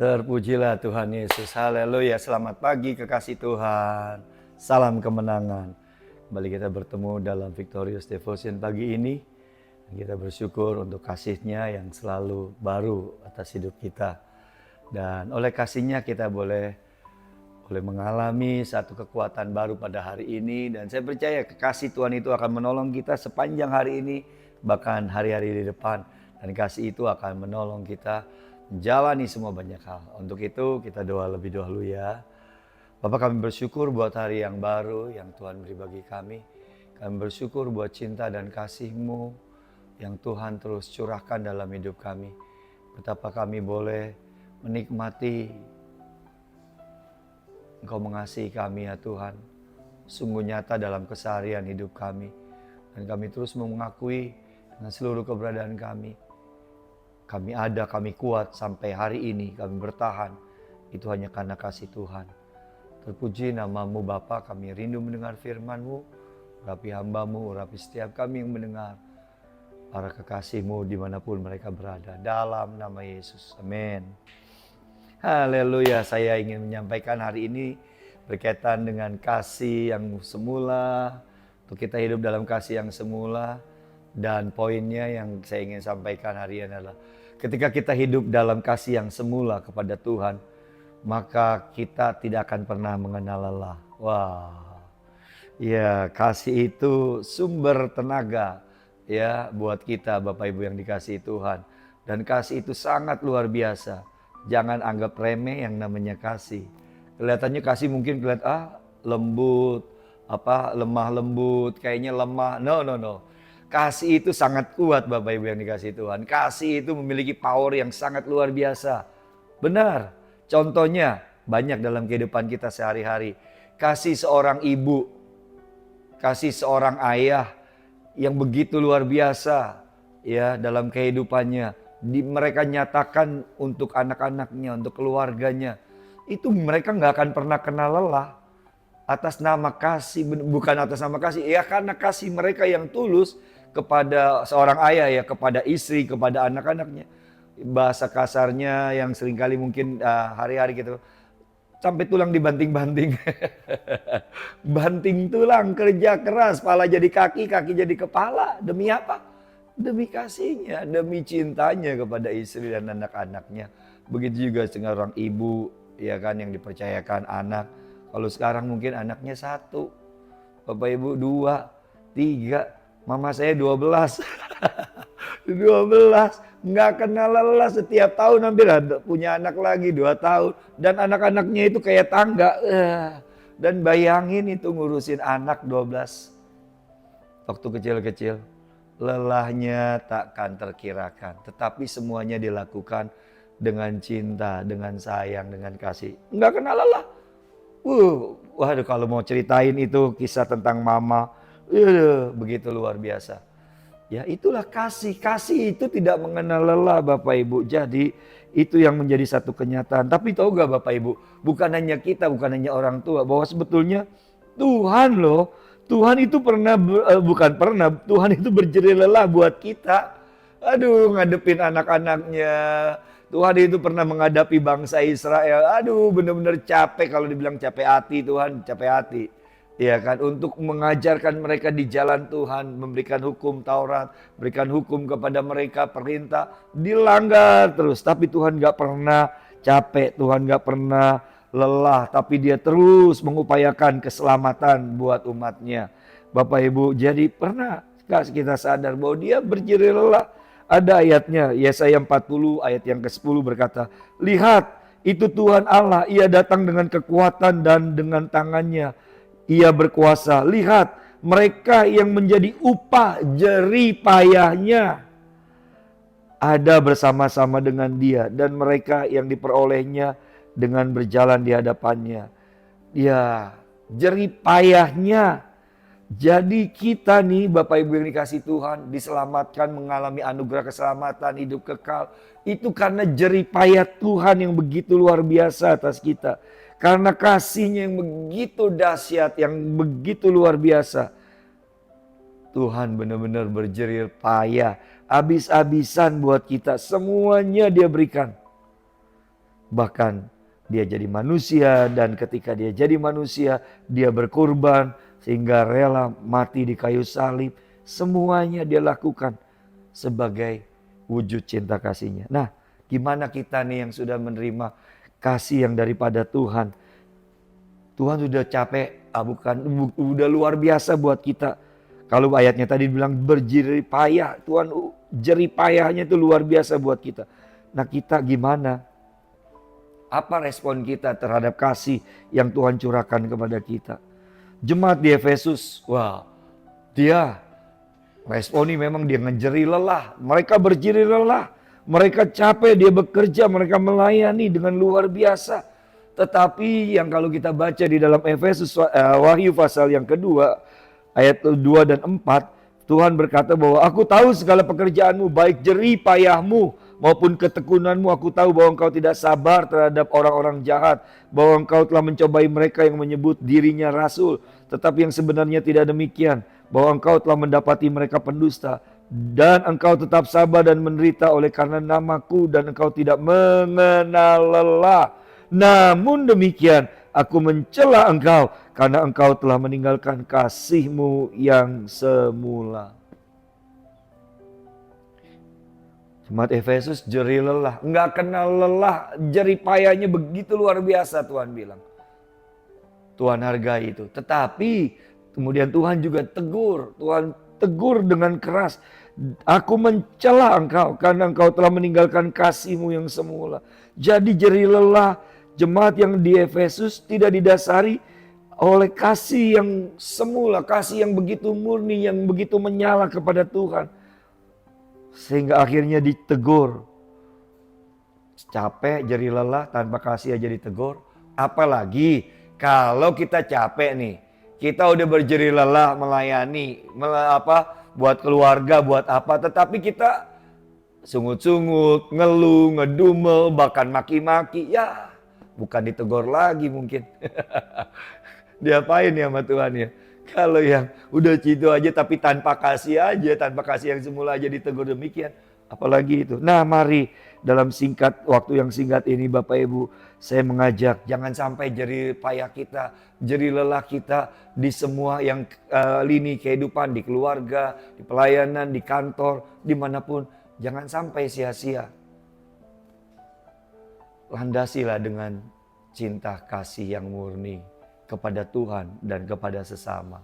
Terpujilah Tuhan Yesus. Haleluya. Selamat pagi kekasih Tuhan. Salam kemenangan. Kembali kita bertemu dalam Victorious Devotion pagi ini. Kita bersyukur untuk kasih-Nya yang selalu baru atas hidup kita. Dan oleh kasih-Nya kita boleh mengalami satu kekuatan baru pada hari ini. Dan saya percaya kekasih Tuhan itu akan menolong kita sepanjang hari ini, bahkan hari-hari di depan. Dan kasih itu akan menolong kita menjalani semua banyak hal. Untuk itu kita doa lebih dahulu ya. Bapak, kami bersyukur buat hari yang baru yang Tuhan beri bagi kami. Kami bersyukur buat cinta dan kasih-Mu yang Tuhan terus curahkan dalam hidup kami. Betapa kami boleh menikmati Engkau mengasihi kami ya Tuhan. Sungguh nyata dalam keseharian hidup kami. Dan kami terus mengakui dengan seluruh keberadaan kami. Kami ada, kami kuat sampai hari ini, kami bertahan. Itu hanya karena kasih Tuhan. Terpuji nama-Mu Bapa, kami rindu mendengar firman-Mu. Urapi hamba-Mu, urapi setiap kami yang mendengar. Para kekasih-Mu dimanapun mereka berada. Dalam nama Yesus, amin. Haleluya, saya ingin menyampaikan hari ini berkaitan dengan kasih yang semula. Untuk kita hidup dalam kasih yang semula. Dan poinnya yang saya ingin sampaikan hari ini adalah ketika kita hidup dalam kasih yang semula kepada Tuhan, maka kita tidak akan pernah mengenal lelah. Wah, ya kasih itu sumber tenaga ya buat kita Bapak Ibu yang dikasihi Tuhan. Dan kasih itu sangat luar biasa. Jangan anggap remeh yang namanya kasih. Kelihatannya kasih mungkin kelihatan lembut, lemah lembut, kayaknya lemah. No. Kasih itu sangat kuat Bapak Ibu yang dikasihi Tuhan. Kasih itu memiliki power yang sangat luar biasa. Benar. Contohnya banyak dalam kehidupan kita sehari-hari. Kasih seorang ibu, kasih seorang ayah yang begitu luar biasa ya dalam kehidupannya. Mereka nyatakan untuk anak-anaknya, untuk keluarganya. Itu mereka nggak akan pernah kenal lelah. Atas nama kasih, bukan atas nama kasih. Ya karena kasih mereka yang tulus kepada seorang ayah ya, kepada istri, kepada anak-anaknya. Bahasa kasarnya yang seringkali mungkin hari-hari gitu. Sampai tulang dibanting-banting. Banting tulang, kerja keras, kepala jadi kaki, kaki jadi kepala. Demi apa? Demi kasihnya, demi cintanya kepada istri dan anak-anaknya. Begitu juga dengan orang ibu, ya kan, yang dipercayakan anak. Kalau sekarang mungkin anaknya 1, Bapak Ibu 2, 3, mama saya 12. 12, nggak kenal lelah, setiap tahun hampir ada punya anak lagi 2 tahun. Dan anak-anaknya itu kayak tangga. Dan bayangin itu ngurusin anak 12. Waktu kecil-kecil. Lelahnya takkan terkirakan. Tetapi semuanya dilakukan dengan cinta, dengan sayang, dengan kasih. Nggak kenal lelah. Waduh, kalau mau ceritain itu kisah tentang mama, begitu luar biasa. Ya itulah kasih. Kasih itu tidak mengenal lelah Bapak Ibu. Jadi itu yang menjadi satu kenyataan. Tapi tahu gak Bapak Ibu, bukan hanya kita, bukan hanya orang tua, bahwa sebetulnya Tuhan loh, Tuhan itu Tuhan itu berjerih lelah buat kita. Aduh, ngadepin anak-anaknya. Tuhan itu pernah menghadapi bangsa Israel. Aduh, benar-benar capek, kalau dibilang capek hati, Tuhan capek hati. Ya kan, untuk mengajarkan mereka di jalan Tuhan, memberikan hukum Taurat, berikan hukum kepada mereka, perintah, dilanggar terus. Tapi Tuhan gak pernah capek, Tuhan gak pernah lelah, tapi dia terus mengupayakan keselamatan buat umatnya. Bapak Ibu, jadi pernah kita sadar bahwa dia berjerih lelah? Ada ayatnya, Yesaya 40 ayat yang ke-10 berkata, lihat itu Tuhan Allah, ia datang dengan kekuatan dan dengan tangannya ia berkuasa. Lihat mereka yang menjadi upah jerih payahnya ada bersama-sama dengan dia, dan mereka yang diperolehnya dengan berjalan di hadapannya. Ya, jerih payahnya. Jadi kita nih Bapak Ibu yang dikasih Tuhan, diselamatkan, mengalami anugerah keselamatan, hidup kekal. Itu karena jerih payah Tuhan yang begitu luar biasa atas kita. Karena kasihnya yang begitu dahsyat, yang begitu luar biasa. Tuhan benar-benar berjerih payah, habis-habisan buat kita. Semuanya dia berikan. Bahkan dia jadi manusia, dan ketika dia jadi manusia, dia berkorban sehingga rela mati di kayu salib. Semuanya dia lakukan sebagai wujud cinta kasihnya. Nah, gimana kita nih yang sudah menerima kasih yang daripada Tuhan? Tuhan sudah capek, udah luar biasa buat kita. Kalau ayatnya tadi bilang berjerih payah, Tuhan jerih payahnya itu luar biasa buat kita. Nah, kita gimana? Apa respon kita terhadap kasih yang Tuhan curahkan kepada kita? Jemaat di Efesus, wah, dia responi memang dia ngejeri lelah. Mereka berjeri lelah. Mereka capek, dia bekerja, mereka melayani dengan luar biasa. Tetapi yang kalau kita baca di dalam Efesus Wahyu pasal yang kedua, ayat 2 dan 4, Tuhan berkata bahwa aku tahu segala pekerjaanmu, baik jerih payahmu maupun ketekunanmu. Aku tahu bahwa engkau tidak sabar terhadap orang-orang jahat, bahwa engkau telah mencobai mereka yang menyebut dirinya rasul, tetapi yang sebenarnya tidak demikian, bahwa engkau telah mendapati mereka pendusta, dan engkau tetap sabar dan menderita oleh karena namaku, dan engkau tidak mengenal lelah. Namun demikian, aku mencela engkau karena engkau telah meninggalkan kasihmu yang semula. Jemaat Efesus jerih lelah, enggak kenal lelah, jerih payahnya begitu luar biasa, Tuhan bilang. Tuhan hargai itu. Tetapi kemudian Tuhan juga tegur. Tuhan tegur dengan keras. Aku mencela engkau karena engkau telah meninggalkan kasihmu yang semula. Jadi jerih lelah jemaat yang di Efesus tidak didasari oleh kasih yang semula. Kasih yang begitu murni, yang begitu menyala kepada Tuhan. Sehingga akhirnya ditegur. Capek, jerih lelah, tanpa kasih aja ditegur. Apalagi kalau kita capek nih, kita udah berjerih lelah melayani, buat keluarga, buat apa, tetapi kita sungut-sungut, ngeluh, ngedumel, bahkan maki-maki, ya bukan ditegur lagi mungkin. Diapain ya sama Tuhan ya? Kalau yang udah gitu aja tapi tanpa kasih yang semula aja ditegur demikian, apalagi itu. Nah, mari dalam waktu yang singkat ini Bapak Ibu, saya mengajak jangan sampai jerih payah kita, jerih lelah kita di semua yang lini kehidupan, di keluarga, di pelayanan, di kantor, dimanapun, jangan sampai sia-sia. Landasilah dengan cinta kasih yang murni kepada Tuhan dan kepada sesama.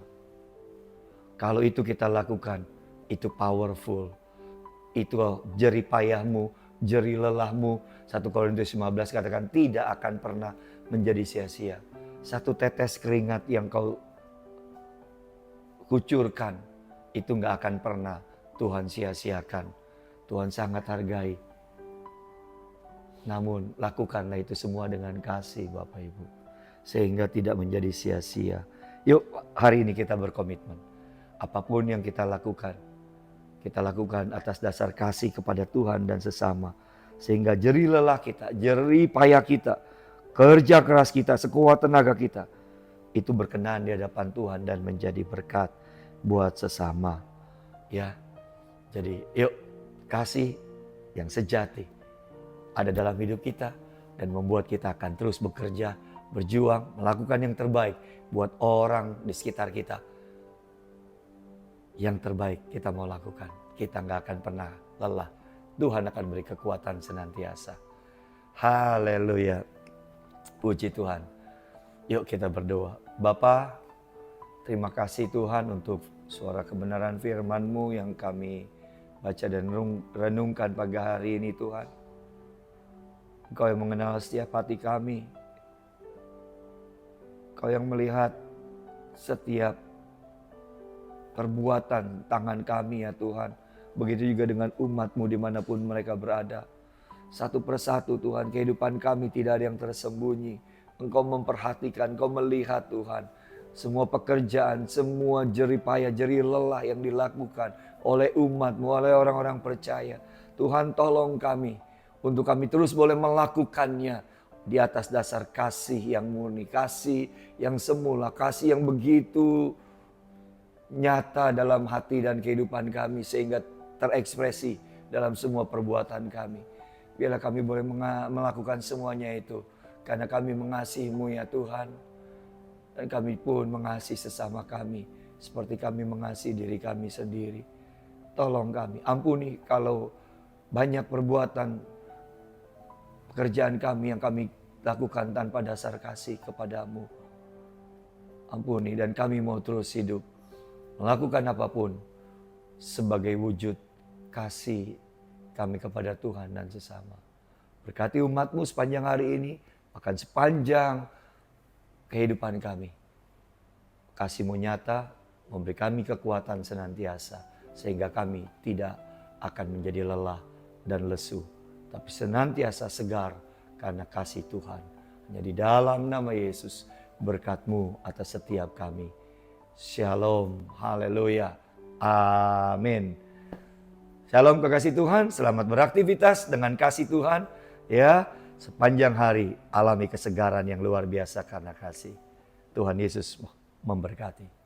Kalau itu kita lakukan, itu powerful. Itu jerih payahmu, jerih lelahmu, 1 Korintus 15 katakan tidak akan pernah menjadi sia-sia. Satu tetes keringat yang kau kucurkan, itu gak akan pernah Tuhan sia-siakan. Tuhan sangat hargai. Namun lakukanlah itu semua dengan kasih Bapak Ibu, sehingga tidak menjadi sia-sia. Yuk hari ini kita berkomitmen. Apapun yang kita lakukan atas dasar kasih kepada Tuhan dan sesama. Sehingga jerih lelah kita, jerih payah kita, kerja keras kita, sekuat tenaga kita, itu berkenan di hadapan Tuhan dan menjadi berkat buat sesama. Ya, jadi yuk kasih yang sejati ada dalam hidup kita dan membuat kita akan terus bekerja, berjuang, melakukan yang terbaik buat orang di sekitar kita. Yang terbaik kita mau lakukan. Kita gak akan pernah lelah. Tuhan akan beri kekuatan senantiasa. Haleluya. Puji Tuhan. Yuk kita berdoa. Bapa, terima kasih Tuhan untuk suara kebenaran firman-Mu yang kami baca dan renungkan pagi hari ini Tuhan. Engkau yang mengenal setiap hati kami. Engkau yang melihat setiap perbuatan tangan kami ya Tuhan. Begitu juga dengan umat-Mu dimanapun mereka berada. Satu persatu Tuhan, kehidupan kami tidak ada yang tersembunyi. Engkau memperhatikan, Engkau melihat Tuhan. Semua pekerjaan, semua jerih payah, jerih lelah yang dilakukan oleh umat-Mu, oleh orang-orang percaya. Tuhan tolong kami, untuk kami terus boleh melakukannya di atas dasar kasih yang murni, kasih yang semula, kasih yang begitu nyata dalam hati dan kehidupan kami sehingga terekspresi dalam semua perbuatan kami. Biarlah kami boleh melakukan semuanya itu. Karena kami mengasihi-Mu ya Tuhan. Dan kami pun mengasihi sesama kami. Seperti kami mengasihi diri kami sendiri. Tolong kami, ampuni kalau banyak perbuatan pekerjaan kami yang kami lakukan tanpa dasar kasih kepadamu. Ampuni, dan kami mau terus hidup melakukan apapun sebagai wujud kasih kami kepada Tuhan dan sesama. Berkati umat-Mu sepanjang hari ini, akan sepanjang kehidupan kami. Kasih-Mu nyata, memberi kami kekuatan senantiasa, sehingga kami tidak akan menjadi lelah dan lesu, tapi senantiasa segar karena kasih Tuhan. Hanya di dalam nama Yesus, berkat-Mu atas setiap kami. Shalom, haleluya, amin. Shalom kekasih Tuhan, selamat beraktivitas dengan kasih Tuhan. Ya, sepanjang hari alami kesegaran yang luar biasa karena kasih. Tuhan Yesus memberkati.